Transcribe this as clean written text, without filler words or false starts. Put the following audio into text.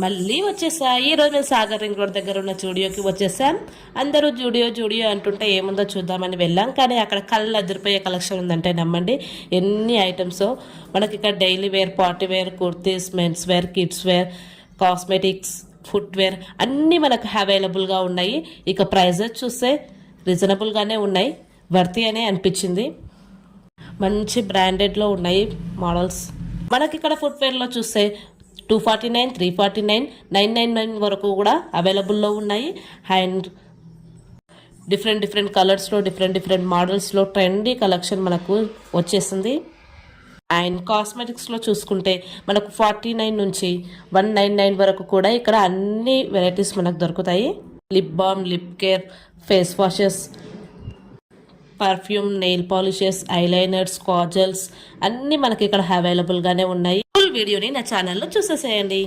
మళ్ళీ వచ్చేసా. ఈరోజు నేను సాగర్ రింగ్ రోడ్ దగ్గర ఉన్న జూడియోకి వచ్చేసాం. అందరూ జూడియో జూడియో అంటుంటే ఏముందో చూద్దామని వెళ్ళాం. కానీ అక్కడ కళ్ళు అదిరిపోయే కలెక్షన్ ఉందంటే నమ్మండి, ఎన్ని ఐటమ్స్. మనకి ఇక్కడ daily wear, party wear, kurtis, men's wear, kids wear, cosmetics, footwear అన్నీ మనకు అవైలబుల్గా ఉన్నాయి. ఇక ప్రైజెస్ చూస్తే రీజనబుల్గానే ఉన్నాయి, వర్తి అనే అనిపించింది. మంచి బ్రాండెడ్లో ఉన్నాయి మోడల్స్. మనకి ఇక్కడ ఫుట్వేర్లో చూస్తే 249, 349, 999 వరకు కూడా అవైలబుల్లో ఉన్నాయి. అండ్ డిఫరెంట్ కలర్స్లో డిఫరెంట్ మోడల్స్లో ట్రెండీ కలెక్షన్ మనకు వచ్చేసింది. అండ్ కాస్మెటిక్స్లో చూసుకుంటే మనకు 49 నుంచి 199 వరకు కూడా ఇక్కడ అన్ని వెరైటీస్ మనకు దొరుకుతాయి. Lip balm, lip care, face washes, perfume, nail polishes, eyeliners, kajals అన్నీ మనకి ఇక్కడ అవైలబుల్గానే ఉన్నాయి. ఫుల్ వీడియోని నా ఛానల్లో చూసేసేయండి.